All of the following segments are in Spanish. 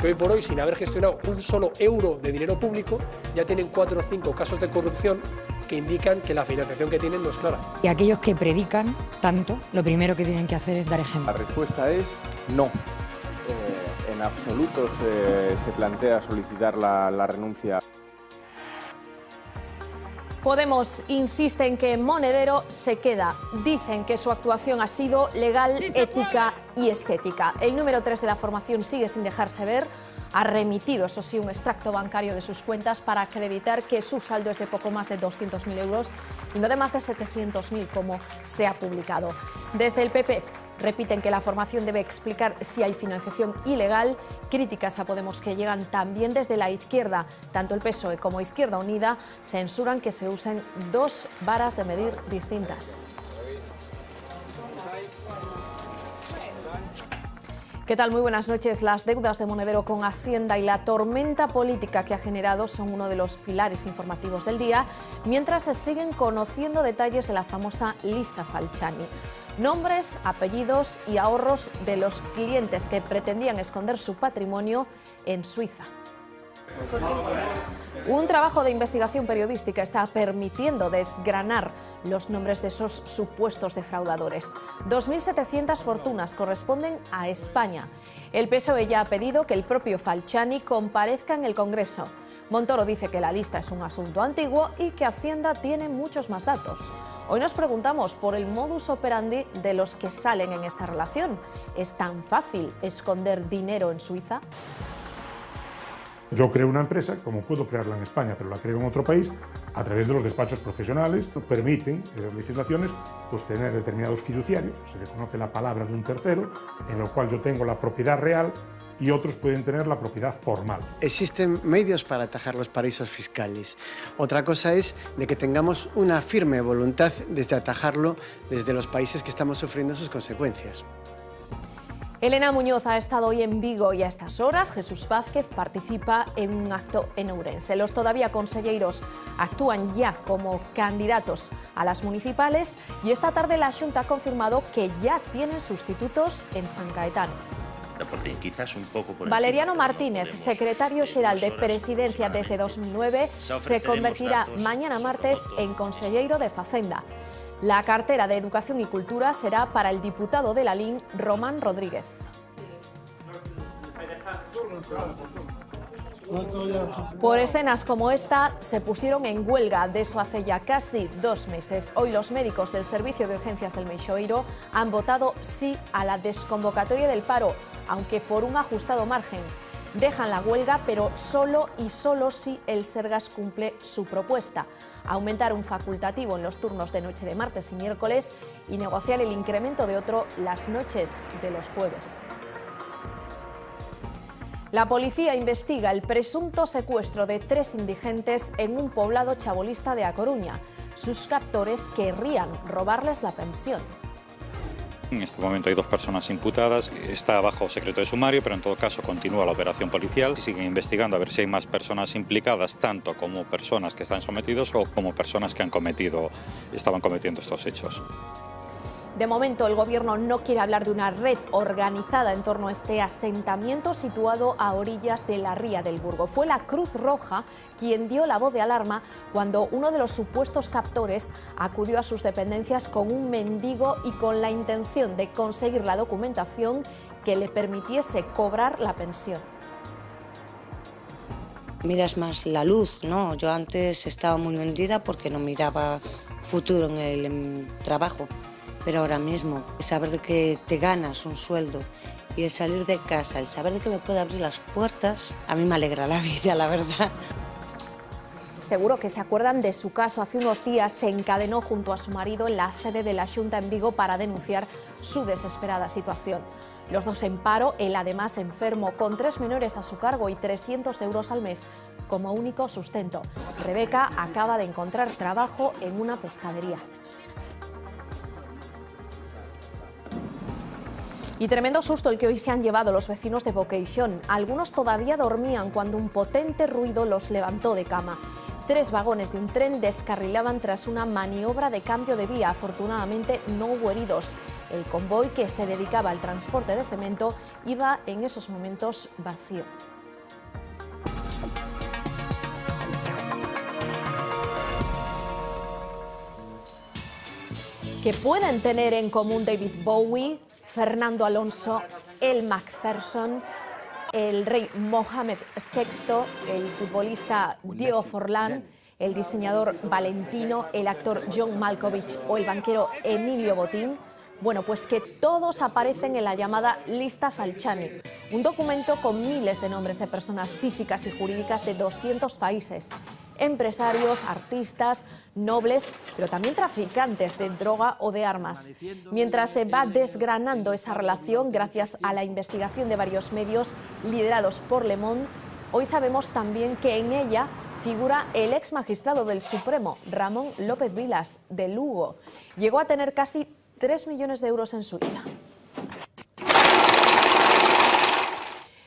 que hoy por hoy, sin haber gestionado un solo euro de dinero público, ya tienen 4 o 5 casos de corrupción que indican que la financiación que tienen no es clara. Y aquellos que predican tanto, lo primero que tienen que hacer es dar ejemplo. La respuesta es no. En absoluto se plantea solicitar la renuncia. Podemos insiste en que Monedero se queda. Dicen que su actuación ha sido legal, ética y estética. El número 3 de la formación sigue sin dejarse ver. Ha remitido, eso sí, un extracto bancario de sus cuentas para acreditar que su saldo es de poco más de 200.000 euros y no de más de 700.000 como se ha publicado. Desde el PP repiten que la formación debe explicar si hay financiación ilegal. Críticas a Podemos que llegan también desde la izquierda. Tanto el PSOE como Izquierda Unida censuran que se usen dos varas de medir distintas. ¿Qué tal? Muy buenas noches. Las deudas de Monedero con Hacienda y la tormenta política que ha generado son uno de los pilares informativos del día, mientras se siguen conociendo detalles de la famosa lista Falciani. Nombres, apellidos y ahorros de los clientes que pretendían esconder su patrimonio en Suiza. Un trabajo de investigación periodística está permitiendo desgranar los nombres de esos supuestos defraudadores. 2.700 fortunas corresponden a España. El PSOE ya ha pedido que el propio Falciani comparezca en el Congreso. Montoro dice que la lista es un asunto antiguo y que Hacienda tiene muchos más datos. Hoy nos preguntamos por el modus operandi de los que salen en esta relación. ¿Es tan fácil esconder dinero en Suiza? Yo creo una empresa, como puedo crearla en España, pero la creo en otro país, a través de los despachos profesionales, permiten esas legislaciones pues, tener determinados fiduciarios, se reconoce la palabra de un tercero, en lo cual yo tengo la propiedad real y otros pueden tener la propiedad formal. Existen medios para atajar los paraísos fiscales. Otra cosa es de que tengamos una firme voluntad desde atajarlo desde los países que estamos sufriendo sus consecuencias. Elena Muñoz ha estado hoy en Vigo y a estas horas Jesús Vázquez participa en un acto en Ourense. Los todavía conselleiros actúan ya como candidatos a las municipales y esta tarde la Xunta ha confirmado que ya tienen sustitutos en San Caetano. Valeriano Martínez, secretario xeral de Presidencia desde 2009, se convertirá mañana martes en conselleiro de Facenda. La cartera de Educación y Cultura será para el diputado de Lalín, Román Rodríguez. Por escenas como esta se pusieron en huelga, de eso hace ya casi 2 meses. Hoy los médicos del Servicio de Urgencias del Meixoeiro han votado sí a la desconvocatoria del paro, aunque por un ajustado margen. Dejan la huelga, pero solo y solo si el Sergas cumple su propuesta: aumentar un facultativo en los turnos de noche de martes y miércoles y negociar el incremento de otro las noches de los jueves. La policía investiga el presunto secuestro de 3 indigentes en un poblado chabolista de A Coruña. Sus captores querrían robarles la pensión. En este momento hay 2 personas imputadas, está bajo secreto de sumario, pero en todo caso continúa la operación policial y siguen investigando a ver si hay más personas implicadas, tanto como personas que están sometidos o como personas que estaban cometiendo estos hechos. De momento, el Gobierno no quiere hablar de una red organizada en torno a este asentamiento situado a orillas de la ría del Burgo. Fue la Cruz Roja quien dio la voz de alarma cuando uno de los supuestos captores acudió a sus dependencias con un mendigo y con la intención de conseguir la documentación que le permitiese cobrar la pensión. Miras más la luz, ¿no? Yo antes estaba muy vendida porque no miraba futuro en el trabajo. Pero ahora mismo, saber de que te ganas un sueldo y el salir de casa, el saber de que me puede abrir las puertas, a mí me alegra la vida, la verdad. Seguro que se acuerdan de su caso. Hace unos días se encadenó junto a su marido en la sede de la Xunta en Vigo para denunciar su desesperada situación. Los dos en paro, él además enfermo, con 3 menores a su cargo y 300 euros al mes como único sustento. Rebeca acaba de encontrar trabajo en una pescadería. Y tremendo susto el que hoy se han llevado los vecinos de Boqueixón. Algunos todavía dormían cuando un potente ruido los levantó de cama. 3 vagones de un tren descarrilaban tras una maniobra de cambio de vía. Afortunadamente no hubo heridos. El convoy que se dedicaba al transporte de cemento iba en esos momentos vacío. que pueden tener en común David Bowie, Fernando Alonso, el Macpherson, el rey Mohamed VI, el futbolista Diego Forlán, el diseñador Valentino, el actor John Malkovich o el banquero Emilio Botín? Bueno, pues que todos aparecen en la llamada lista Falciani, un documento con miles de nombres de personas físicas y jurídicas de 200 países, empresarios, artistas, nobles, pero también traficantes de droga o de armas. Mientras se va desgranando esa relación gracias a la investigación de varios medios liderados por Le Monde, hoy sabemos también que en ella figura el ex magistrado del Supremo, Ramón López Vilas, de Lugo. Llegó a tener casi 3 millones de euros en Suiza.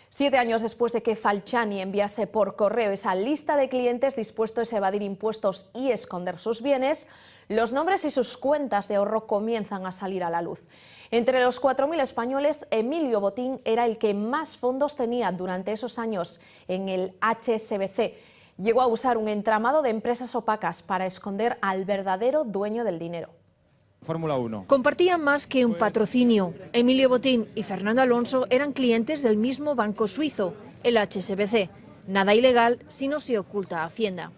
7 años después de que Falciani enviase por correo esa lista de clientes dispuestos a evadir impuestos y esconder sus bienes, los nombres y sus cuentas de ahorro comienzan a salir a la luz. Entre los 4.000 españoles, Emilio Botín era el que más fondos tenía durante esos años en el HSBC. Llegó a usar un entramado de empresas opacas para esconder al verdadero dueño del dinero. Fórmula 1. Compartían más que un patrocinio. Emilio Botín y Fernando Alonso eran clientes del mismo banco suizo, el HSBC. Nada ilegal si no se oculta a Hacienda.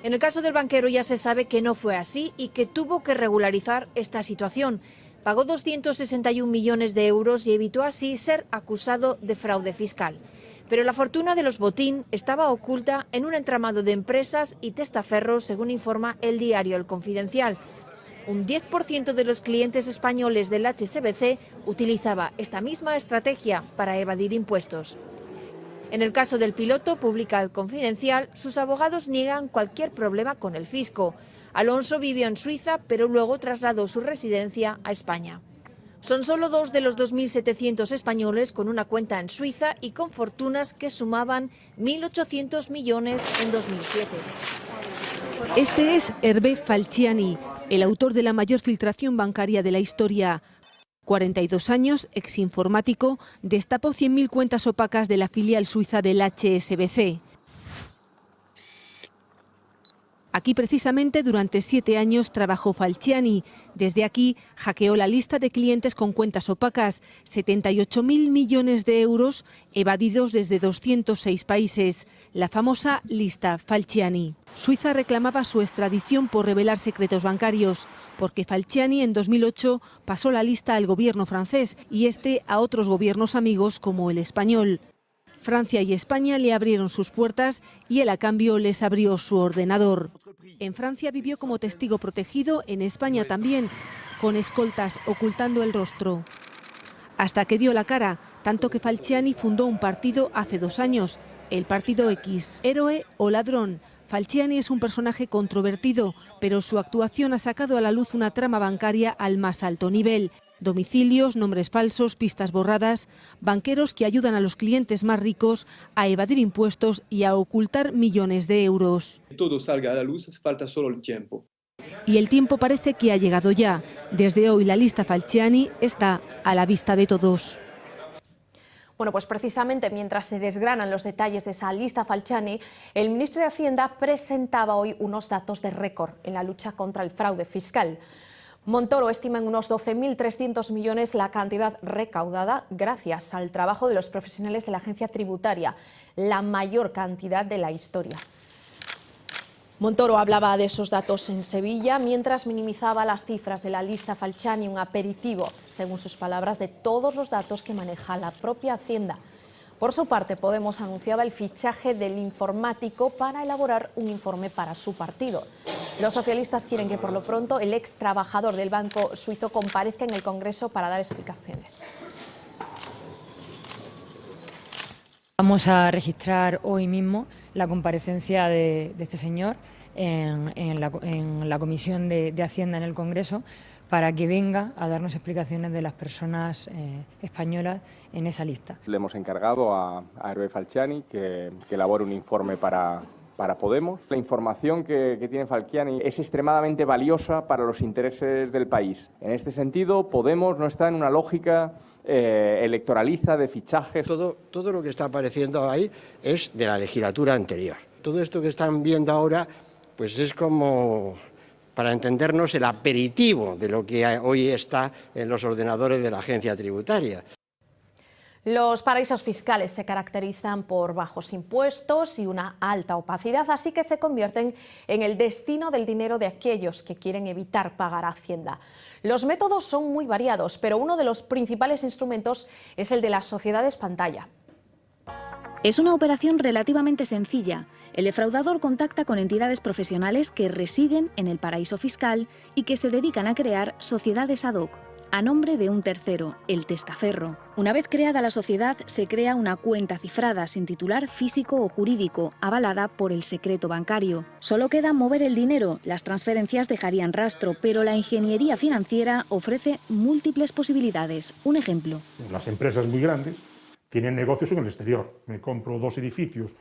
En el caso del banquero ya se sabe que no fue así y que tuvo que regularizar esta situación. Pagó 261 millones de euros y evitó así ser acusado de fraude fiscal. Pero la fortuna de los Botín estaba oculta en un entramado de empresas y testaferros, según informa el diario El Confidencial. Un 10% de los clientes españoles del HSBC utilizaba esta misma estrategia para evadir impuestos. En el caso del piloto, publica El Confidencial, sus abogados niegan cualquier problema con el fisco. Alonso vivió en Suiza, pero luego trasladó su residencia a España. Son solo 2 de los 2.700 españoles con una cuenta en Suiza y con fortunas que sumaban 1.800 millones en 2007. Este es Hervé Falciani, el autor de la mayor filtración bancaria de la historia. 42 años, exinformático, destapó 100.000 cuentas opacas de la filial suiza del HSBC. Aquí precisamente durante 7 años trabajó Falciani. Desde aquí hackeó la lista de clientes con cuentas opacas, 78.000 millones de euros evadidos desde 206 países, la famosa lista Falciani. Suiza reclamaba su extradición por revelar secretos bancarios, porque Falciani en 2008 pasó la lista al gobierno francés y este a otros gobiernos amigos como el español. Francia y España le abrieron sus puertas y él a cambio les abrió su ordenador. En Francia vivió como testigo protegido, en España también, con escoltas ocultando el rostro. Hasta que dio la cara, tanto que Falciani fundó un partido hace 2 años, el Partido X. Héroe o ladrón, Falciani es un personaje controvertido, pero su actuación ha sacado a la luz una trama bancaria al más alto nivel. Domicilios, nombres falsos, pistas borradas, banqueros que ayudan a los clientes más ricos a evadir impuestos y a ocultar millones de euros. Todo salga a la luz, falta solo el tiempo. Y el tiempo parece que ha llegado ya. Desde hoy la lista Falciani está a la vista de todos. Bueno, pues precisamente mientras se desgranan los detalles de esa lista Falciani, el ministro de Hacienda presentaba hoy unos datos de récord en la lucha contra el fraude fiscal. Montoro estima en unos 12.300 millones la cantidad recaudada gracias al trabajo de los profesionales de la agencia tributaria, la mayor cantidad de la historia. Montoro hablaba de esos datos en Sevilla mientras minimizaba las cifras de la lista Falciani, un aperitivo, según sus palabras, de todos los datos que maneja la propia Hacienda. Por su parte, Podemos anunciaba el fichaje del informático para elaborar un informe para su partido. Los socialistas quieren que por lo pronto el ex trabajador del banco suizo comparezca en el Congreso para dar explicaciones. Vamos a registrar hoy mismo la comparecencia de este señor en la Comisión de Hacienda en el Congreso para que venga a darnos explicaciones de las personas españolas en esa lista. Le hemos encargado a Hervé Falciani que elabore un informe para Podemos. La información que tiene Falciani es extremadamente valiosa para los intereses del país. En este sentido, Podemos no está en una lógica electoralista de fichajes. Todo lo que está apareciendo ahí es de la legislatura anterior. Todo esto que están viendo ahora pues es como para entendernos, el aperitivo de lo que hoy está en los ordenadores de la agencia tributaria. Los paraísos fiscales se caracterizan por bajos impuestos y una alta opacidad, así que se convierten en el destino del dinero de aquellos que quieren evitar pagar a Hacienda. Los métodos son muy variados, pero uno de los principales instrumentos es el de las sociedades pantalla. Es una operación relativamente sencilla. El defraudador contacta con entidades profesionales que residen en el paraíso fiscal y que se dedican a crear sociedades ad hoc, a nombre de un tercero, el testaferro. Una vez creada la sociedad, se crea una cuenta cifrada sin titular físico o jurídico, avalada por el secreto bancario. Solo queda mover el dinero, las transferencias dejarían rastro, pero la ingeniería financiera ofrece múltiples posibilidades. Un ejemplo. Las empresas muy grandes tienen negocios en el exterior. Me compro 2 edificios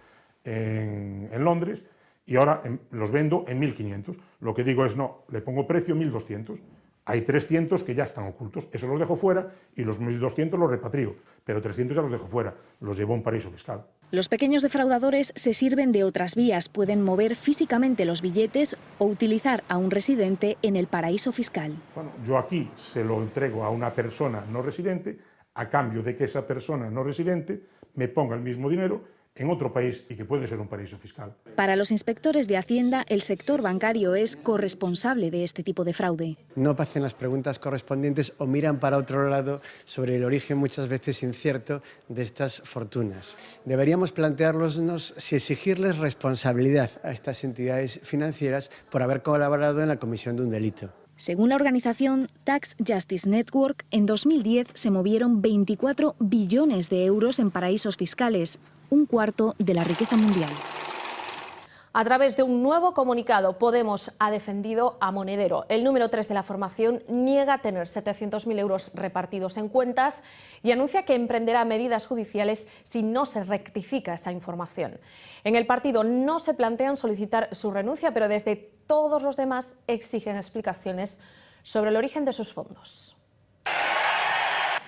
en Londres y ahora los vendo en 1.500. Lo que digo es, no, le pongo precio 1.200. Hay 300 que ya están ocultos, eso los dejo fuera y los 1.200 los repatrio, pero 300 ya los dejo fuera, los llevo a un paraíso fiscal. Los pequeños defraudadores se sirven de otras vías, pueden mover físicamente los billetes o utilizar a un residente en el paraíso fiscal. Bueno, yo aquí se lo entrego a una persona no residente a cambio de que esa persona no residente me ponga el mismo dinero en otro país y que puede ser un paraíso fiscal. Para los inspectores de Hacienda, el sector bancario es corresponsable de este tipo de fraude. No hacen las preguntas correspondientes o miran para otro lado sobre el origen muchas veces incierto de estas fortunas. Deberíamos plantearnos si exigirles responsabilidad a estas entidades financieras por haber colaborado en la comisión de un delito. Según la organización Tax Justice Network, en 2010 se movieron 24 billones de euros en paraísos fiscales, un cuarto de la riqueza mundial. A través de un nuevo comunicado, Podemos ha defendido a Monedero. El número 3 de la formación niega tener 700.000 euros repartidos en cuentas y anuncia que emprenderá medidas judiciales si no se rectifica esa información. En el partido no se plantean solicitar su renuncia, pero desde todos los demás exigen explicaciones sobre el origen de sus fondos.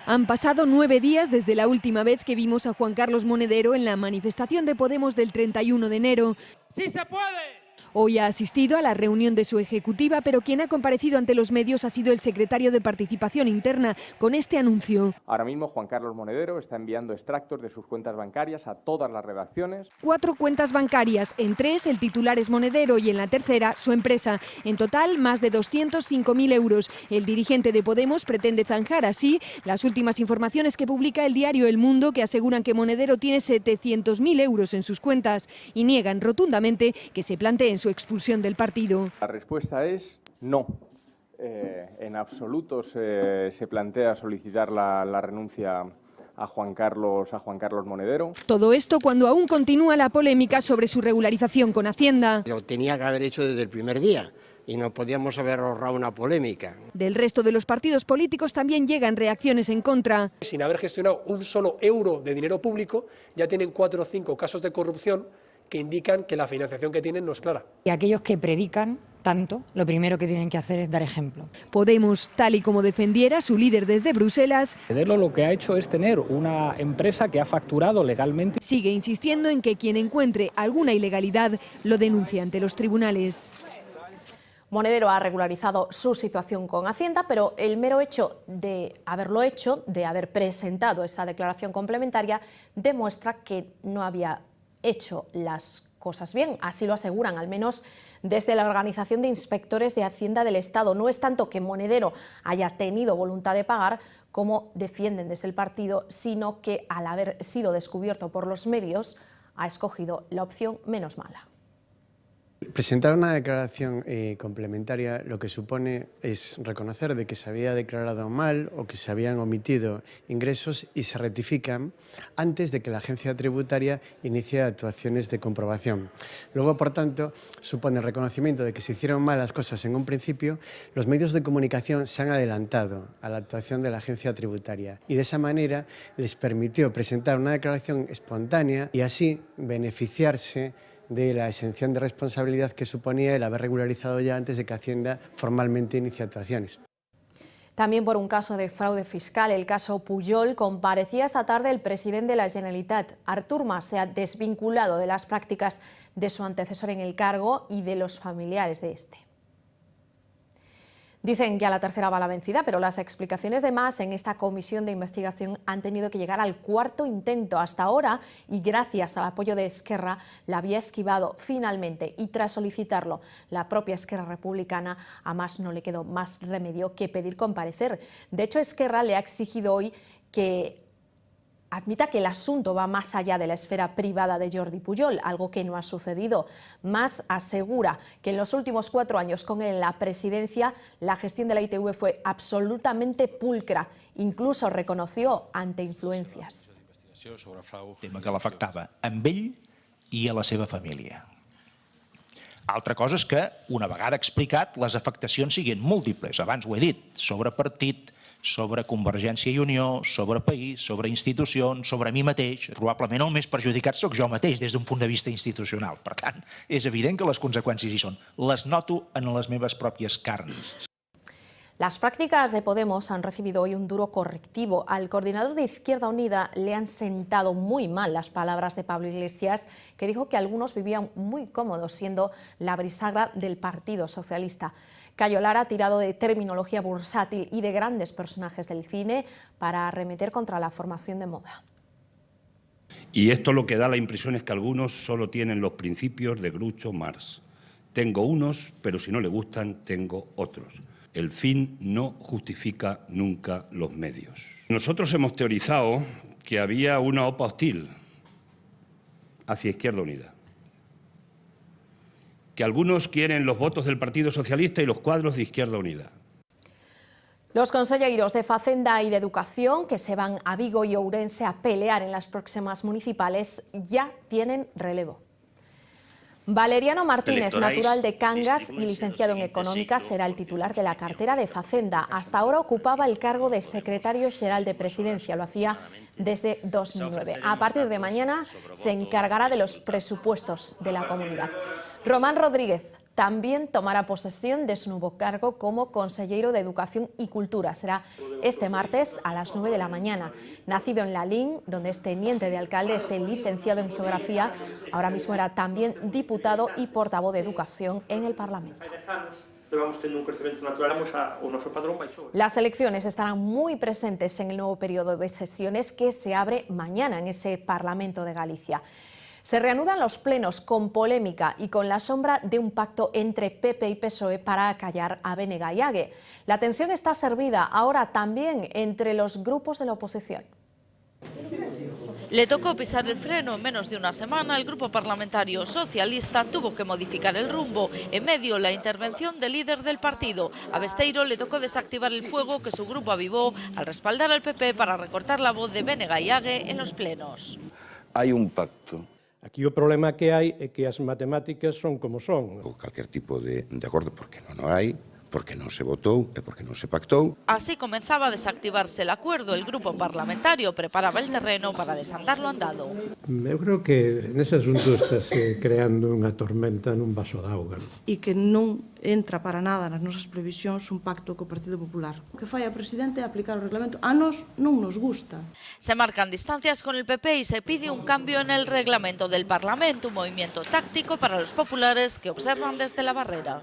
Han pasado 9 días desde la última vez que vimos a Juan Carlos Monedero en la manifestación de Podemos del 31 de enero. ¡Sí se puede! Hoy ha asistido a la reunión de su ejecutiva, pero quien ha comparecido ante los medios ha sido el secretario de Participación Interna con este anuncio. Ahora mismo Juan Carlos Monedero está enviando extractos de sus cuentas bancarias a todas las redacciones. 4 cuentas bancarias, en 3 el titular es Monedero y en la tercera su empresa. En total más de 205.000 euros. El dirigente de Podemos pretende zanjar así las últimas informaciones que publica el diario El Mundo, que aseguran que Monedero tiene 700.000 euros en sus cuentas y niegan rotundamente que se planteen su expulsión del partido. La respuesta es no. En absoluto se plantea solicitar la renuncia a Juan Carlos Monedero. Todo esto cuando aún continúa la polémica sobre su regularización con Hacienda. Lo tenía que haber hecho desde el primer día y no podíamos haber ahorrado una polémica. Del resto de los partidos políticos también llegan reacciones en contra. Sin haber gestionado un solo euro de dinero público, ya tienen 4 o 5 casos de corrupción que indican que la financiación que tienen no es clara. Y aquellos que predican tanto, lo primero que tienen que hacer es dar ejemplo. Podemos, tal y como defendiera su líder desde Bruselas, Monedero lo que ha hecho es tener una empresa que ha facturado legalmente. Sigue insistiendo en que quien encuentre alguna ilegalidad lo denuncie ante los tribunales. Monedero ha regularizado su situación con Hacienda, pero el mero hecho de haberlo hecho, de haber presentado esa declaración complementaria, demuestra que no había hecho las cosas bien. Así lo aseguran, al menos desde la Organización de Inspectores de Hacienda del Estado. No es tanto que Monedero haya tenido voluntad de pagar, como defienden desde el partido, sino que al haber sido descubierto por los medios, ha escogido la opción menos mala. Presentar una declaración complementaria lo que supone es reconocer de que se había declarado mal o que se habían omitido ingresos y se rectifican antes de que la agencia tributaria inicie actuaciones de comprobación. Luego, por tanto, supone el reconocimiento de que se hicieron mal las cosas en un principio. Los medios de comunicación se han adelantado a la actuación de la agencia tributaria y de esa manera les permitió presentar una declaración espontánea y así beneficiarse de la exención de responsabilidad que suponía el haber regularizado ya antes de que Hacienda formalmente inicie actuaciones. También por un caso de fraude fiscal, el caso Pujol, comparecía esta tarde el presidente de la Generalitat. Artur Mas se ha desvinculado de las prácticas de su antecesor en el cargo y de los familiares de este. Dicen que a la tercera va la vencida, pero las explicaciones de Mas en esta comisión de investigación han tenido que llegar al cuarto intento hasta ahora y gracias al apoyo de Esquerra la había esquivado finalmente y tras solicitarlo la propia Esquerra Republicana a Mas no le quedó más remedio que pedir comparecer. De hecho, Esquerra le ha exigido hoy que admita que el asunto va más allá de la esfera privada de Jordi Pujol, algo que no ha sucedido. Mas asegura que en los últimos 4 años con él en la presidencia la gestión de la ITV fue absolutamente pulcra, incluso reconoció ante influencias. Tema que l'afectava a ell i a la seva família. Altra cosa és que, una vegada explicat, les afectacions siguin múltiples. Abans ho he dit, sobre partit, sobre Convergència i Unió, sobre país, sobre institucions, sobre mi mateix. Probablement el més perjudicat sóc jo mateix des d'un punt de vista institucional. Per tant, és evident que les conseqüències hi són. Les noto en les meves pròpies carns. Las prácticas de Podemos han recibido hoy un duro correctivo. Al coordinador de Izquierda Unida le han sentado muy mal las palabras de Pablo Iglesias, que dijo que algunos vivían muy cómodos siendo la bisagra del Partido Socialista. Cayo Lara ha tirado de terminología bursátil y de grandes personajes del cine para arremeter contra la formación de moda. Y esto lo que da la impresión es que algunos solo tienen los principios de Groucho Marx. Tengo unos, pero si no le gustan, tengo otros. El fin no justifica nunca los medios. Nosotros hemos teorizado que había una OPA hostil hacia Izquierda Unida, que algunos quieren los votos del Partido Socialista y los cuadros de Izquierda Unida. Los conselleiros de Facenda y de Educación, que se van a Vigo y Ourense a pelear en las próximas municipales, ya tienen relevo. Valeriano Martínez, natural de Cangas y licenciado en Económicas, será el titular de la cartera de Facenda. Hasta ahora ocupaba el cargo de secretario general de Presidencia, lo hacía desde 2009. A partir de mañana se encargará de los presupuestos de la comunidad. Román Rodríguez también tomará posesión de su nuevo cargo como consejero de Educación y Cultura. Será este martes a las 9 de la mañana. Nacido en Lalín, donde es teniente de alcalde, licenciado en Geografía, ahora mismo era también diputado y portavoz de Educación en el Parlamento. Las elecciones estarán muy presentes en el nuevo periodo de sesiones que se abre mañana en ese Parlamento de Galicia. Se reanudan los plenos con polémica y con la sombra de un pacto entre PP y PSOE para acallar a Bénega y Ague. La tensión está servida ahora también entre los grupos de la oposición. Le tocó pisar el freno en menos de una semana. El grupo parlamentario socialista tuvo que modificar el rumbo. En medio, la intervención del líder del partido. A Besteiro le tocó desactivar el fuego que su grupo avivó al respaldar al PP para recortar la voz de Bénega y Ague en los plenos. Hay un pacto. Aquí o problema que hai é que as matemáticas son como son. Calquer tipo de acordo, porque non hai, porque non se votou e porque non se pactou. Así comenzaba a desactivarse el acuerdo. El grupo parlamentario preparaba el terreno para desandar lo andado. Eu creo que nese asunto estase creando unha tormenta nun vaso de auga. E que non entra para nada nas nosas previsións un pacto co Partido Popular. O que fai a Presidente é aplicar o reglamento. A nos non nos gusta. Se marcan distancias con el PP y se pide un cambio en el reglamento del Parlamento, un movimiento táctico para los populares que observan desde la barrera.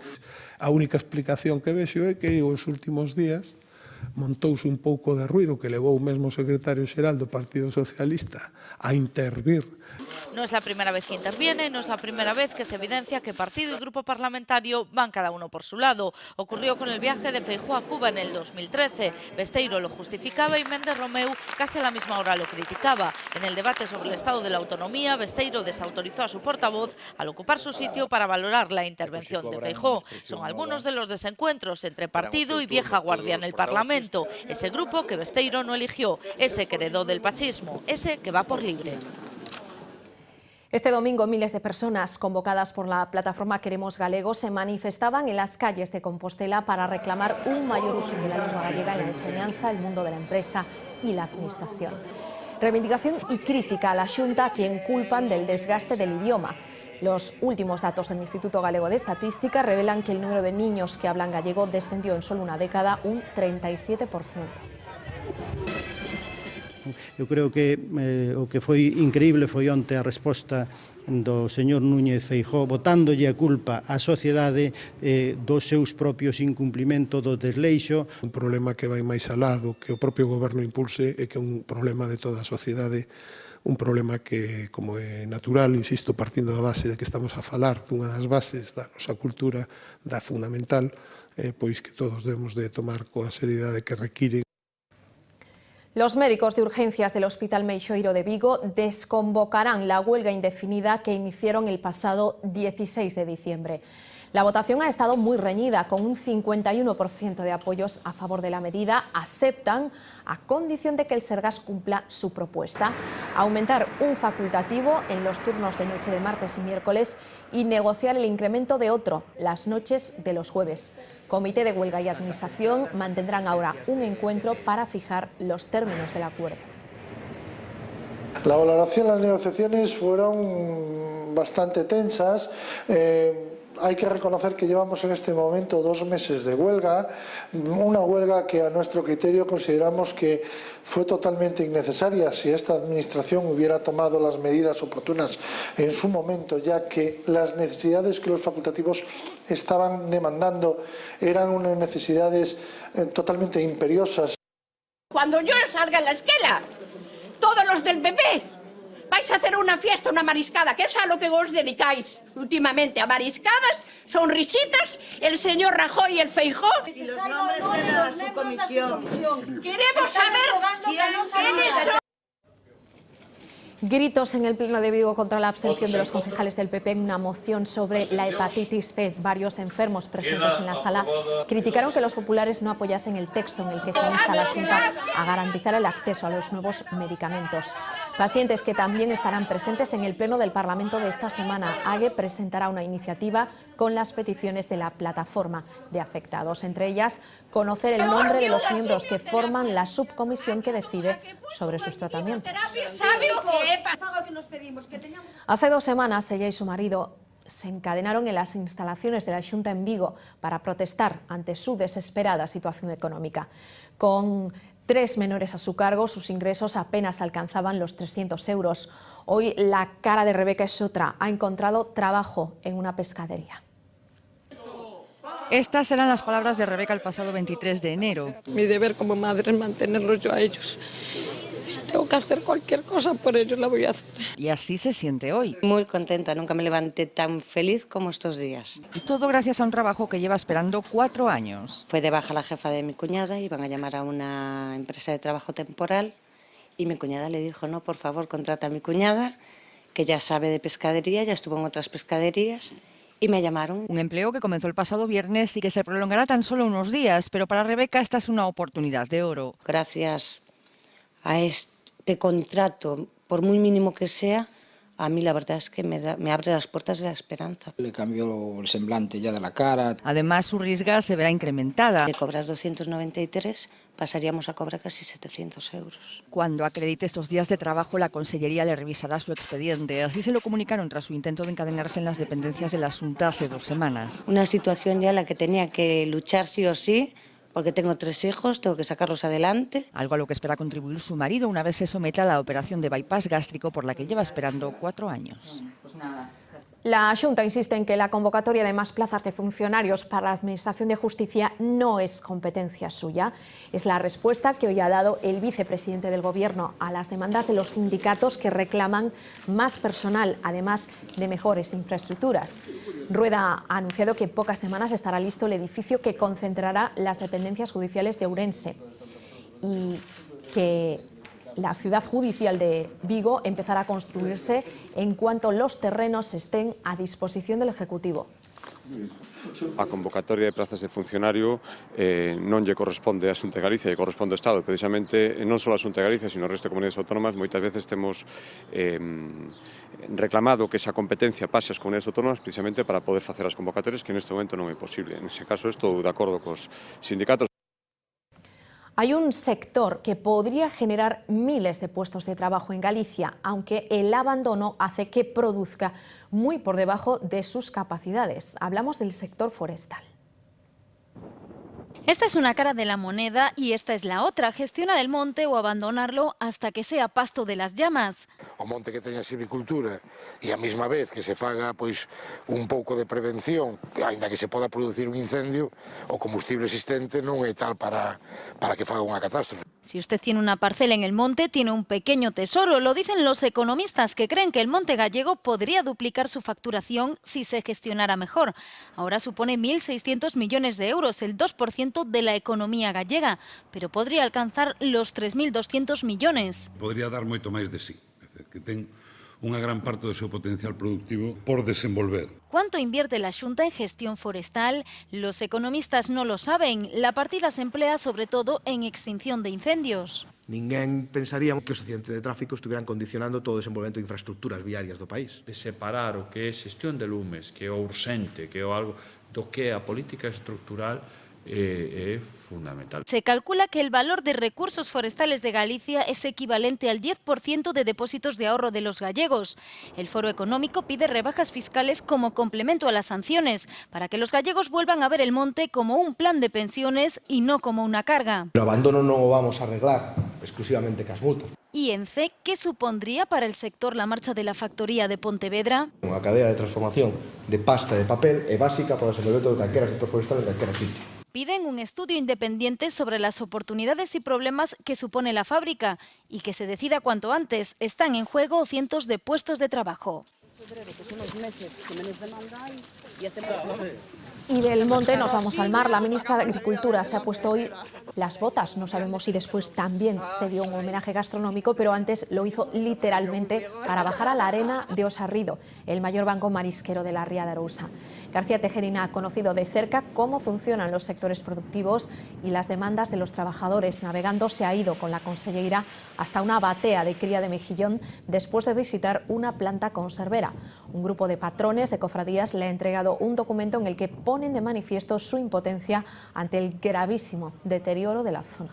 A única explicación que vexo é que os últimos días montouse un pouco de ruido que levou o mesmo secretario xeral do Partido Socialista a intervir. No es la primera vez que interviene, no es la primera vez que se evidencia que partido y grupo parlamentario van cada uno por su lado. Ocurrió con el viaje de Feijóo a Cuba en el 2013. Besteiro lo justificaba y Méndez Romeu casi a la misma hora lo criticaba. En el debate sobre el estado de la autonomía, Besteiro desautorizó a su portavoz al ocupar su sitio para valorar la intervención de Feijóo. Son algunos de los desencuentros entre partido y vieja guardia en el Parlamento. Ese grupo que Besteiro no eligió, ese que heredó del pachismo, ese que va por libre. Este domingo miles de personas convocadas por la plataforma Queremos Galego se manifestaban en las calles de Compostela para reclamar un mayor uso de la lengua gallega en la enseñanza, el mundo de la empresa y la administración. Reivindicación y crítica a la Xunta a quien culpan del desgaste del idioma. Los últimos datos del Instituto Galego de Estadística revelan que el número de niños que hablan gallego descendió en solo una década un 37%. Eu creo que o que foi increíble foi onte a resposta do señor Núñez Feijóo botándolle a culpa á sociedade dos seus propios incumplimentos do desleixo. Un problema que vai máis alá do que o propio goberno impulse e que é un problema de toda a sociedade, un problema que, como é natural, insisto, partindo da base de que estamos a falar dunha das bases da nosa cultura, da fundamental, pois que todos debemos de tomar coa seriedade que requiren. Los médicos de urgencias del Hospital Meixoeiro de Vigo desconvocarán la huelga indefinida que iniciaron el pasado 16 de diciembre. La votación ha estado muy reñida, con un 51% de apoyos a favor de la medida. Aceptan, a condición de que el Sergas cumpla su propuesta: aumentar un facultativo en los turnos de noche de martes y miércoles y negociar el incremento de otro las noches de los jueves. Comité de Huelga y Administración mantendrán ahora un encuentro para fijar los términos del acuerdo. La valoración, las negociaciones fueron bastante tensas. Hay que reconocer que llevamos en este momento 2 meses de huelga, una huelga que a nuestro criterio consideramos que fue totalmente innecesaria si esta administración hubiera tomado las medidas oportunas en su momento, ya que las necesidades que los facultativos estaban demandando eran unas necesidades totalmente imperiosas. Cuando yo salga en la esquela, todos los del PP vais a hacer una fiesta, una mariscada, que es a lo que os dedicáis últimamente, a mariscadas, sonrisitas, el señor Rajoy y el Feijóo. Y los nombres de la subcomisión. Queremos saber quiénes son. Gritos en el Pleno de Vigo contra la abstención de los concejales del PP en una moción sobre la hepatitis C. Varios enfermos presentes en la sala criticaron que los populares no apoyasen el texto en el que se insta a la Xunta a garantizar el acceso a los nuevos medicamentos. Pacientes que también estarán presentes en el Pleno del Parlamento de esta semana. AGE presentará una iniciativa con las peticiones de la plataforma de afectados, entre ellas conocer el nombre de los miembros que forman la subcomisión que decide sobre sus tratamientos. Hace 2 semanas ella y su marido se encadenaron en las instalaciones de la Xunta en Vigo para protestar ante su desesperada situación económica. Con 3 menores a su cargo, sus ingresos apenas alcanzaban los 300 euros. Hoy la cara de Rebeca es otra. Ha encontrado trabajo en una pescadería. Estas eran las palabras de Rebeca el pasado 23 de enero. Mi deber como madre es mantenerlos yo a ellos. Si tengo que hacer cualquier cosa por ellos, la voy a hacer. Y así se siente hoy. Muy contenta, nunca me levanté tan feliz como estos días. Y todo gracias a un trabajo que lleva esperando 4 años. Fue de baja la jefa de mi cuñada, iban a llamar a una empresa de trabajo temporal y mi cuñada le dijo, no, por favor, contrata a mi cuñada, que ya sabe de pescadería, ya estuvo en otras pescaderías. Y me llamaron. Un empleo que comenzó el pasado viernes y que se prolongará tan solo unos días, pero para Rebeca esta es una oportunidad de oro. Gracias a este contrato, por muy mínimo que sea, a mí la verdad es que me abre las puertas de la esperanza. Le cambió el semblante ya de la cara. Además, su risga se verá incrementada. De cobrar 293 pasaríamos a cobrar casi 700 euros. Cuando acredite estos días de trabajo, la Consellería le revisará su expediente. Así se lo comunicaron tras su intento de encadenarse en las dependencias de la Xunta hace 2 semanas. Una situación ya en la que tenía que luchar sí o sí, porque tengo 3 hijos, tengo que sacarlos adelante. Algo a lo que espera contribuir su marido una vez se someta a la operación de bypass gástrico por la que lleva esperando 4 años. La Xunta insiste en que la convocatoria de más plazas de funcionarios para la Administración de Justicia no es competencia suya. Es la respuesta que hoy ha dado el vicepresidente del Gobierno a las demandas de los sindicatos que reclaman más personal, además de mejores infraestructuras. Rueda ha anunciado que en pocas semanas estará listo el edificio que concentrará las dependencias judiciales de Ourense y que la ciudad judicial de Vigo empezará a construirse en cuanto los terrenos estén a disposición del Ejecutivo. A convocatoria de plazas de funcionario non lle corresponde a Xunta de Galicia, lle corresponde ao Estado. Precisamente, non só a Xunta de Galicia, sino ao resto de comunidades autónomas, moitas veces temos reclamado que esa competencia pase ás comunidades autónomas precisamente para poder facer as convocatorias, que neste momento non é posible. Nese caso, estou de acordo cos sindicatos. Hay un sector que podría generar miles de puestos de trabajo en Galicia, aunque el abandono hace que produzca muy por debajo de sus capacidades. Hablamos del sector forestal. Esta es una cara de la moneda y esta es la otra, gestionar el monte o abandonarlo hasta que sea pasto de las llamas. O monte que teña silvicultura e a mesma vez que se faga pois un pouco de prevención, aínda que se poda producir un incendio, o combustible existente non é tal para que faga unha catástrofe. Si usted tiene una parcela en el monte, tiene un pequeño tesoro. Lo dicen los economistas, que creen que el monte gallego podría duplicar su facturación si se gestionara mejor. Ahora supone 1.600 millones de euros, el 2% de la economía gallega, pero podría alcanzar los 3.200 millones. Podría dar moito máis de sí, que ten unha gran parte do seu potencial productivo por desenvolver. ¿Cuánto invierte la Xunta en gestión forestal? Los economistas no lo saben. La partida se emplea sobre todo en extinción de incendios. Ninguén pensaría que os accidentes de tráfico estuvieran condicionando todo o desenvolvemento de infraestructuras viarias do país. De separar o que é xestión de lumes, que é o urxente, que é o algo, do que é a política estructural, es fundamental. Se calcula que el valor de recursos forestales de Galicia es equivalente al 10% de depósitos de ahorro de los gallegos. El Foro Económico pide rebajas fiscales como complemento a las sanciones, para que los gallegos vuelvan a ver el monte como un plan de pensiones y no como una carga. O abandono non o vamos a arreglar exclusivamente cas multas. ¿Y en C qué supondría para el sector la marcha de la factoría de Pontevedra? Unha cadea de transformación de pasta de papel é básica para o desenvolvemento de calquera sector forestal en calquera sitio. Piden un estudio independiente sobre las oportunidades y problemas que supone la fábrica y que se decida cuanto antes. Están en juego cientos de puestos de trabajo. Y del monte nos vamos al mar. La ministra de Agricultura se ha puesto hoy las botas. No sabemos si después también se dio un homenaje gastronómico, pero antes lo hizo literalmente para bajar a la arena de Osarrido, el mayor banco marisquero de la Ría de Arousa. García Tejerina ha conocido de cerca cómo funcionan los sectores productivos y las demandas de los trabajadores. Navegando se ha ido con la conselleira hasta una batea de cría de mejillón después de visitar una planta conservera. Un grupo de patrones de cofradías le ha entregado un documento en el que ponen de manifiesto su impotencia ante el gravísimo deterioro de la zona.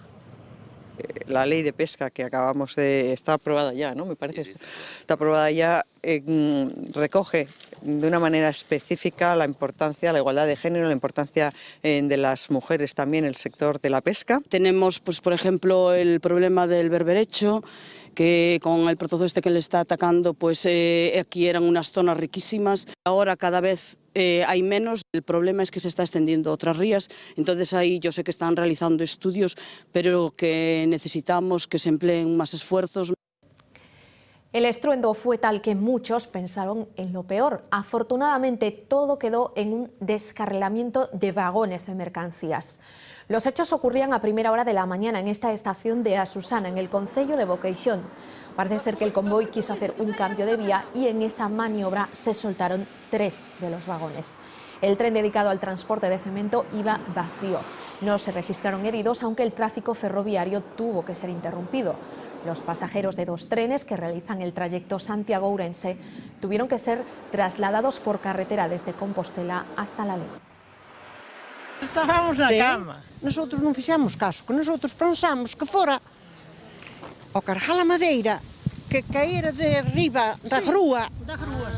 La ley de pesca que acabamos de... está aprobada ya, ¿no? Me parece. Sí. Está aprobada ya, recoge de una manera específica la importancia, la igualdad de género, la importancia de las mujeres también en el sector de la pesca. Tenemos, pues, por ejemplo, el problema del berberecho, que con el protozo este que le está atacando, pues aquí eran unas zonas riquísimas. Ahora cada vez hay menos. El problema es que se está extendiendo a otras rías. Entonces ahí yo sé que están realizando estudios, pero que necesitamos que se empleen más esfuerzos. El estruendo fue tal que muchos pensaron en lo peor. Afortunadamente todo quedó en un descarrilamiento de vagones de mercancías. Los hechos ocurrían a primera hora de la mañana en esta estación de Asusana, en el concello de Boqueixón. Parece ser que el convoy quiso hacer un cambio de vía y en esa maniobra se soltaron 3 de los vagones. El tren dedicado al transporte de cemento iba vacío. No se registraron heridos, aunque el tráfico ferroviario tuvo que ser interrumpido. Los pasajeros de 2 trenes que realizan el trayecto Santiago-Ourense tuvieron que ser trasladados por carretera desde Compostela hasta La Leo. Estábamos na cama. Nosotros non fixemos caso, que nosotros pensamos que fora ao cargar a madeira que caera de arriba da grúa,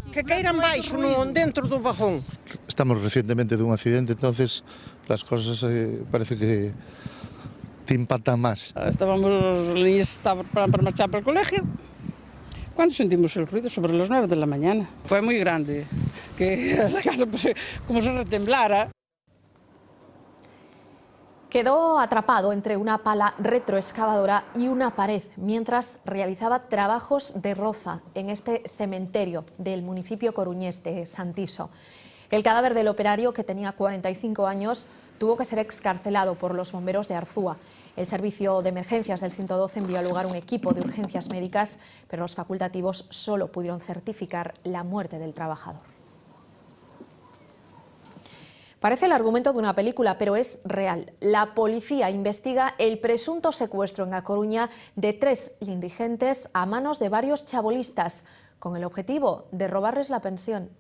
que caera baixo dentro do vagón. Estamos recientemente dun accidente, entonces las cosas parece que te impactan más. Estábamos para marchar para el colegio cuando sentimos el ruido sobre las 9 de la mañana. Fue muy grande, que la casa pues, como se retemblara. Quedó atrapado entre una pala retroexcavadora y una pared mientras realizaba trabajos de roza en este cementerio del municipio coruñés de Santiso. El cadáver del operario, que tenía 45 años, tuvo que ser excarcelado por los bomberos de Arzúa. El servicio de emergencias del 112 envió al lugar un equipo de urgencias médicas, pero los facultativos solo pudieron certificar la muerte del trabajador. Parece el argumento de una película, pero es real. La policía investiga el presunto secuestro en A Coruña de 3 indigentes a manos de varios chabolistas, con el objetivo de robarles la pensión.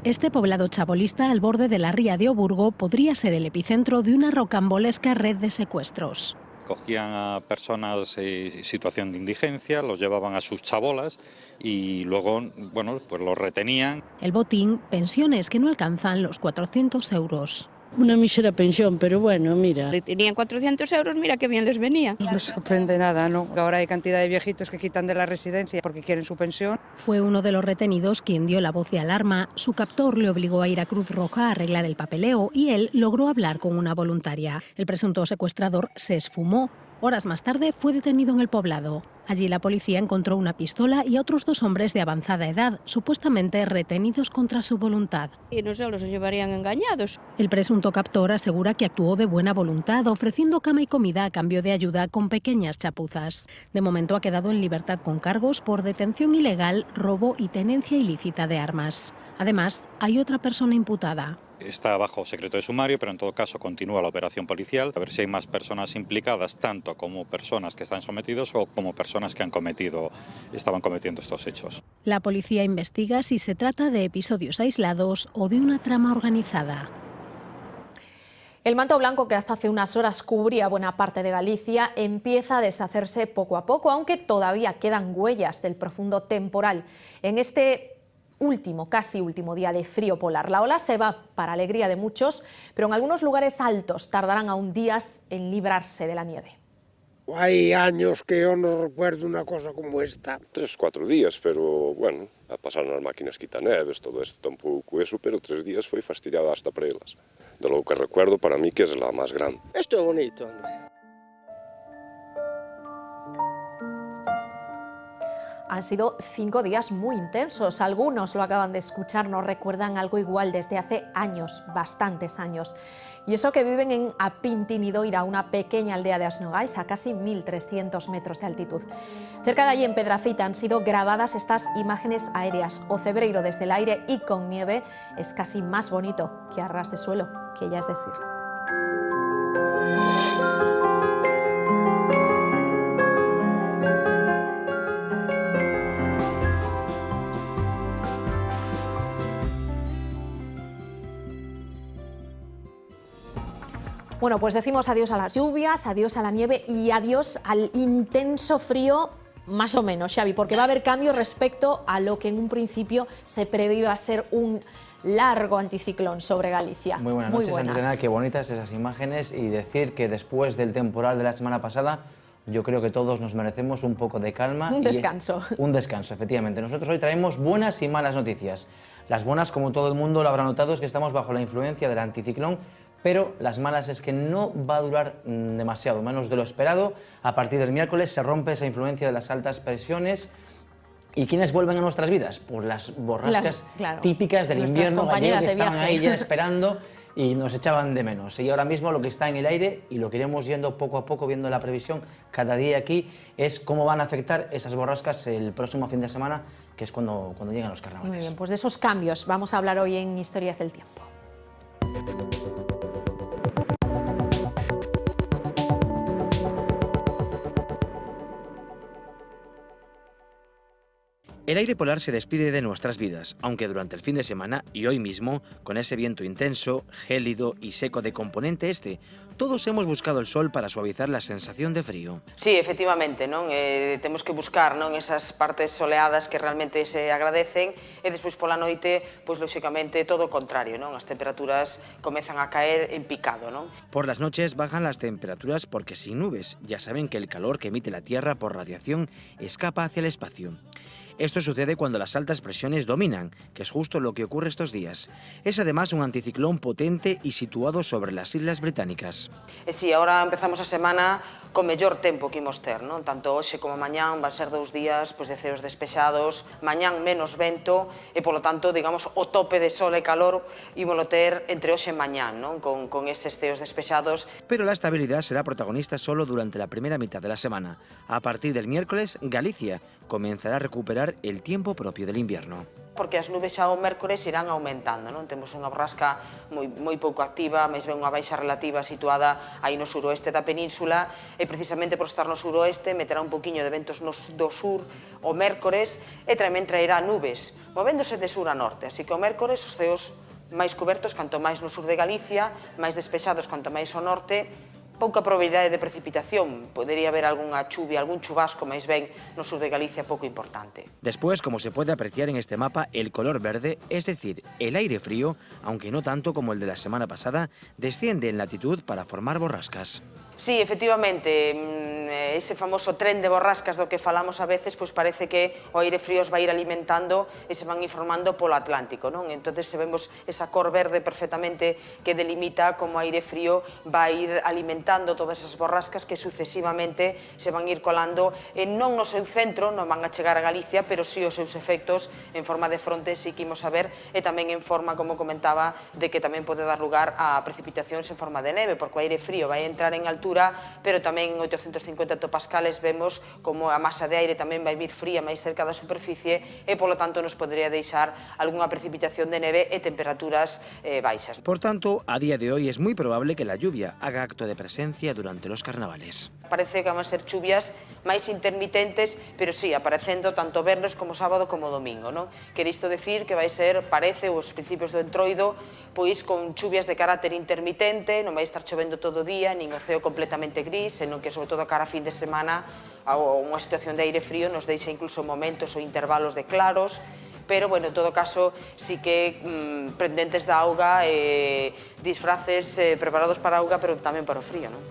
Este poblado chabolista al borde de la ría de Oburgo podría ser el epicentro de una rocambolesca red de secuestros. Cogían a personas en situación de indigencia, los llevaban a sus chabolas y luego, bueno, pues los retenían. El botín, pensiones que no alcanzan los 400 euros. Una mísera pensión, pero bueno, mira. Tenían 400 euros, mira qué bien les venía. No me sorprende nada, ¿no? Ahora hay cantidad de viejitos que quitan de la residencia porque quieren su pensión. Fue uno de los retenidos quien dio la voz de alarma. Su captor le obligó a ir a Cruz Roja a arreglar el papeleo y él logró hablar con una voluntaria. El presunto secuestrador se esfumó. Horas más tarde fue detenido en el poblado. Allí la policía encontró una pistola y a otros 2 hombres de avanzada edad, supuestamente retenidos contra su voluntad. Y no se los llevarían engañados. El presunto captor asegura que actuó de buena voluntad, ofreciendo cama y comida a cambio de ayuda con pequeñas chapuzas. De momento ha quedado en libertad con cargos por detención ilegal, robo y tenencia ilícita de armas. Además, hay otra persona imputada. Está bajo secreto de sumario, pero en todo caso continúa la operación policial, a ver si hay más personas implicadas, tanto como personas que están sometidos o como personas que estaban cometiendo estos hechos. La policía investiga si se trata de episodios aislados o de una trama organizada. El manto blanco que hasta hace unas horas cubría buena parte de Galicia empieza a deshacerse poco a poco, aunque todavía quedan huellas del profundo temporal. En este casi último día de frío polar. La ola se va para alegría de muchos, pero en algunos lugares altos tardarán aún días en librarse de la nieve. Hay años que yo no recuerdo una cosa como esta. 3, 4 días, pero, bueno, pasaron as máquinas quitaneves, todo isto tampouco eso, pero 3 días foi fastidiada hasta para elas. De lo que recuerdo, para mí, que es la más grande. Esto es bonito, hombre. Han sido 5 días muy intensos. Algunos lo acaban de escuchar, nos recuerdan algo igual desde hace años, bastantes años. Y eso que viven en Apintinidoira, una pequeña aldea de Asnogais, a casi 1.300 metros de altitud. Cerca de allí, en Pedrafita, han sido grabadas estas imágenes aéreas. O Cebreiro desde el aire y con nieve es casi más bonito que a ras de suelo, que ya es decir. Bueno, pues decimos adiós a las lluvias, adiós a la nieve y adiós al intenso frío, más o menos, Xavi, porque va a haber cambios respecto a lo que en un principio se preveía ser un largo anticiclón sobre Galicia. Muy buenas noches, Andrea, qué bonitas esas imágenes, y decir que después del temporal de la semana pasada, yo creo que todos nos merecemos un poco de calma. Un descanso. Un descanso, efectivamente. Nosotros hoy traemos buenas y malas noticias. Las buenas, como todo el mundo lo habrá notado, es que estamos bajo la influencia del anticiclón, pero las malas es que no va a durar demasiado, menos de lo esperado. A partir del miércoles se rompe esa influencia de las altas presiones. ¿Y quiénes vuelven a nuestras vidas? Pues las borrascas típicas del invierno gallego, que estaban ahí ya esperando y nos echaban de menos. Y ahora mismo lo que está en el aire, y lo que iremos viendo poco a poco, viendo la previsión cada día aquí, es cómo van a afectar esas borrascas el próximo fin de semana, que es cuando llegan los carnavales. Muy bien, pues de esos cambios vamos a hablar hoy en Historias del Tiempo. El aire polar se despide de nuestras vidas, aunque durante el fin de semana y hoy mismo, con ese viento intenso, gélido y seco de componente este, todos hemos buscado el sol para suavizar la sensación de frío. Sí, efectivamente, non? Temos que buscar, non, esas partes soleadas que realmente se agradecen, e despois pola noite, pois lóxicamente todo o contrario, non? As temperaturas comezan a caer en picado, non? Por las noches bajan las temperaturas porque sin nubes, ya saben que el calor que emite la Tierra por radiación escapa hacia el espacio. Esto sucede cuando las altas presiones dominan, que es justo lo que ocurre estos días. Es además un anticiclón potente y situado sobre las Islas Británicas. E si, ahora empezamos a semana con mellor tempo que imos ter, non? Tanto hoxe como mañán van ser 2 días pois, de ceos despexados, mañán menos vento e, polo tanto, digamos, o tope de sol e calor ímolo ter entre hoxe e mañán, non? Con eses ceos despexados. Pero la estabilidad será protagonista solo durante la primera mitad de la semana. A partir del miércoles, Galicia comenzará a recuperar el tiempo propio del invierno. Porque as nubes xa o mércores irán aumentando, non? Temos unha borrasca moi pouco activa, máis ben unha baixa relativa situada aí no suroeste da península, e precisamente por estar no suroeste meterá un poquinho de ventos do sur o mércores, e tamén traerá nubes, movéndose de sur a norte, así que o mércores os ceos máis cobertos canto máis no sur de Galicia, máis despexados canto máis ao norte, Pouca probabilidade de precipitación, podería haber algunha chuvia, algún chubasco, máis ben no sur de Galicia pouco importante. Después, como se puede apreciar en este mapa, el color verde, es decir, el aire frío, aunque no tanto como el de la semana pasada, desciende en latitud para formar borrascas. Sí, efectivamente, ese famoso tren de borrascas do que falamos a veces, pois parece que o aire frío os vai ir alimentando e se van ir formando polo Atlántico, non? Entón, se vemos esa cor verde perfectamente que delimita como o aire frío vai ir alimentando todas esas borrascas que sucesivamente se van ir colando non no seu centro, non van a chegar a Galicia, pero sí os seus efectos en forma de fronte sí que imos a ver e tamén en forma, como comentaba, de que tamén pode dar lugar a precipitacións en forma de neve, porque o aire frío vai entrar en altura, pero tamén en 850 hectopascales vemos como a masa de aire tamén vai vir fría máis cerca da superficie e, polo tanto, nos podría deixar algunha precipitación de neve e temperaturas baixas. Por tanto, a día de hoy es muy probable que la lluvia haga acto de presencia durante los carnavales. Parece que van a ser chuvias máis intermitentes, pero sí, aparecendo tanto vernos como sábado como domingo, non? Quere isto decir que vai ser, parece, os principios do entroido, pois con chuvias de carácter intermitente, non vai estar chovendo todo o día, nin o ceo completamente gris, senón que, sobre todo, cara a fin de semana, unha situación de aire frío nos deixa incluso momentos ou intervalos de claros, pero, bueno, en todo caso, sí que pendentes da auga, disfraces preparados para a auga, pero tamén para o frío, non?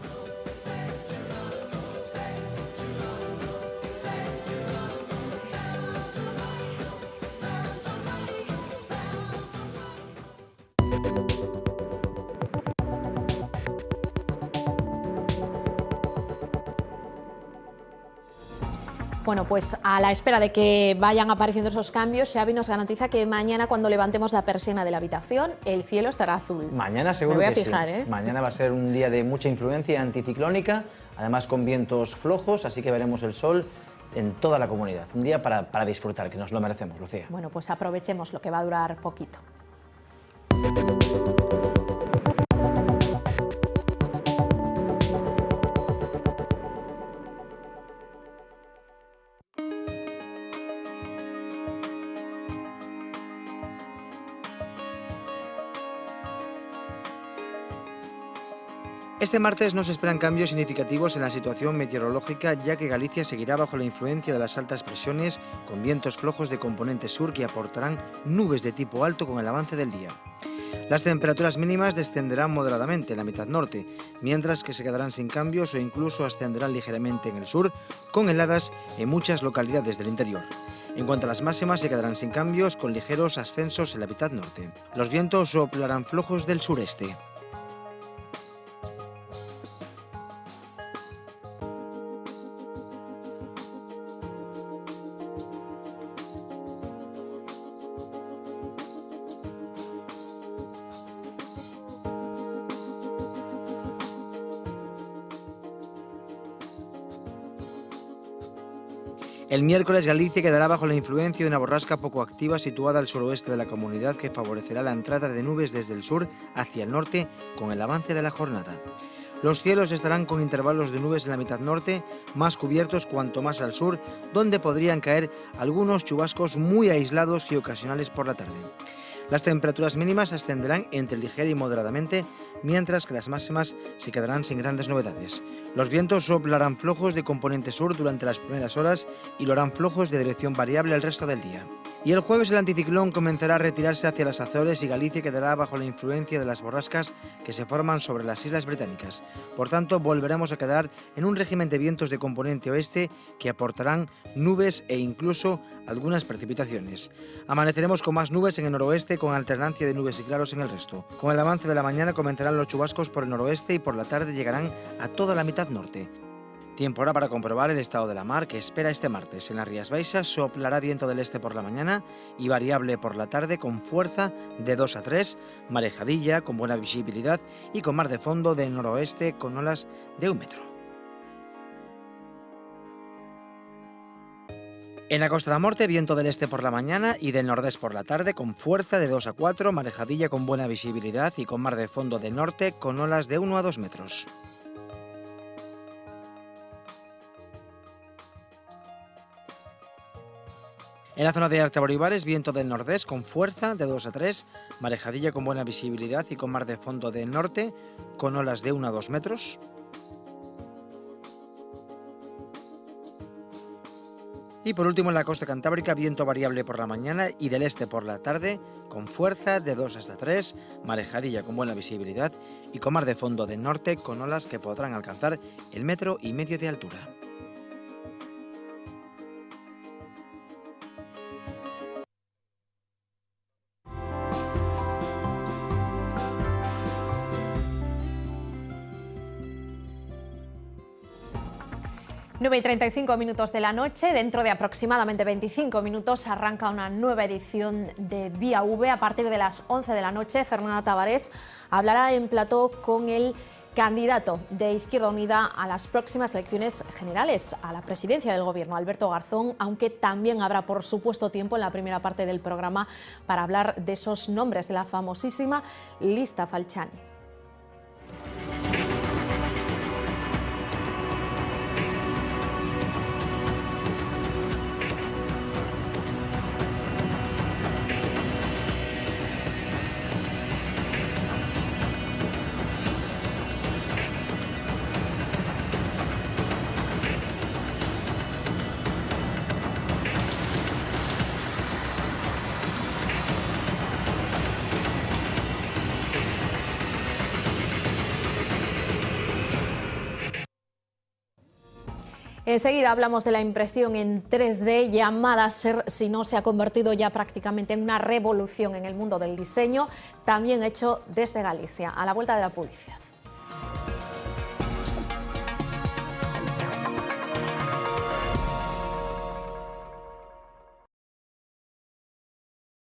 Bueno, pues a la espera de que vayan apareciendo esos cambios, Xavi nos garantiza que mañana, cuando levantemos la persiana de la habitación, el cielo estará azul. Mañana seguro Me voy a que fijar, sí. ¿eh? Mañana va a ser un día de mucha influencia anticiclónica, además con vientos flojos, así que veremos el sol en toda la comunidad. Un día para disfrutar, que nos lo merecemos, Lucía. Bueno, pues aprovechemos lo que va a durar poquito. Este martes no se esperan cambios significativos en la situación meteorológica, ya que Galicia seguirá bajo la influencia de las altas presiones, con vientos flojos de componente sur que aportarán nubes de tipo alto con el avance del día. Las temperaturas mínimas descenderán moderadamente en la mitad norte, mientras que se quedarán sin cambios o incluso ascenderán ligeramente en el sur, con heladas en muchas localidades del interior. En cuanto a las máximas, se quedarán sin cambios, con ligeros ascensos en la mitad norte. Los vientos soplarán flojos del sureste. El miércoles Galicia quedará bajo la influencia de una borrasca poco activa situada al suroeste de la comunidad que favorecerá la entrada de nubes desde el sur hacia el norte con el avance de la jornada. Los cielos estarán con intervalos de nubes en la mitad norte, más cubiertos cuanto más al sur, donde podrían caer algunos chubascos muy aislados y ocasionales por la tarde. Las temperaturas mínimas ascenderán entre ligera y moderadamente, mientras que las máximas se quedarán sin grandes novedades. Los vientos soplarán flojos de componente sur durante las primeras horas y lo harán flojos de dirección variable el resto del día. Y el jueves el anticiclón comenzará a retirarse hacia las Azores y Galicia quedará bajo la influencia de las borrascas que se forman sobre las Islas Británicas. Por tanto, volveremos a quedar en un régimen de vientos de componente oeste que aportarán nubes e incluso algunas precipitaciones. Amaneceremos con más nubes en el noroeste, con alternancia de nubes y claros en el resto. Con el avance de la mañana comenzarán los chubascos por el noroeste y por la tarde llegarán a toda la mitad norte. Tiempo ahora para comprobar el estado de la mar que espera este martes. En las Rías Baixas soplará viento del este por la mañana y variable por la tarde con fuerza de 2 a 3, marejadilla con buena visibilidad y con mar de fondo del noroeste con olas de 1 metro. En la Costa da Morte, viento del este por la mañana y del nordés por la tarde con fuerza de 2 a 4, marejadilla con buena visibilidad y con mar de fondo del norte con olas de 1 a 2 metros. En la zona de Artaboribares, viento del nordés con fuerza de 2 a 3, marejadilla con buena visibilidad y con mar de fondo del norte con olas de 1 a 2 metros. Y por último, en la costa cantábrica, viento variable por la mañana y del este por la tarde, con fuerza de 2 hasta 3, marejadilla con buena visibilidad y con mar de fondo del norte con olas que podrán alcanzar el 1,5 metros de altura. y 35 minutos de la noche. Dentro de aproximadamente 25 minutos arranca una nueva edición de Vía V. A partir de las 11 de la noche, Fernanda Tavares hablará en plató con el candidato de Izquierda Unida a las próximas elecciones generales a la presidencia del Gobierno, Alberto Garzón, aunque también habrá, por supuesto, tiempo en la primera parte del programa para hablar de esos nombres de la famosísima lista Falciani. Enseguida hablamos de la impresión en 3D, llamada a ser, si no se ha convertido ya prácticamente en una revolución en el mundo del diseño, también hecho desde Galicia. A la vuelta de la publicidad.